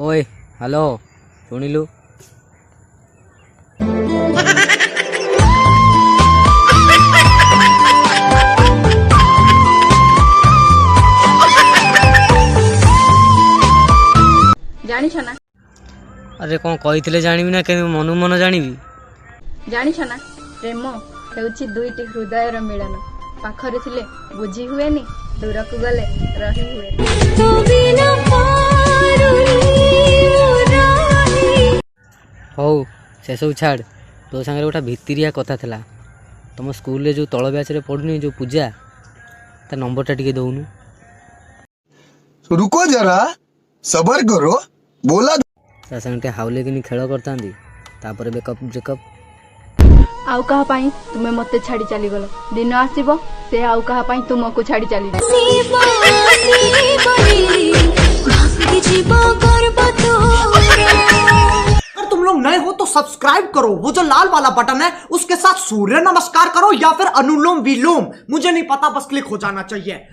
ओए हेलो शुणिलु जानिछ ना अरे कौन कही जानिबी ना के मनु मन जानिबी जानिछ ना प्रेम हेउछि दुईटी हृदयर मिलन पाखरे थिले बुझी हुएनी दूर को गले रही हुए हौ से सब छाड़ तो सागर गोटा भितरिया कथा था तुम स्कूल जो तल बैच रे पढ़ुनी जो पूजा ता नंबरटा टिके दउनु रुको जरा सबर करो बोला ता संगटे हाउले किनी खेल करता तापर बेकअप ब्रेकअप आउ कहा पाई तुमे मते छाड़ी चली गलो दिन आसीबो से आउ कहा पाई तुमको छाड़ी चली अगर तुम लोग नए हो तो सब्सक्राइब करो, वो जो लाल वाला बटन है उसके साथ सूर्य नमस्कार करो या फिर अनुलोम विलोम, मुझे नहीं पता, बस क्लिक हो जाना चाहिए।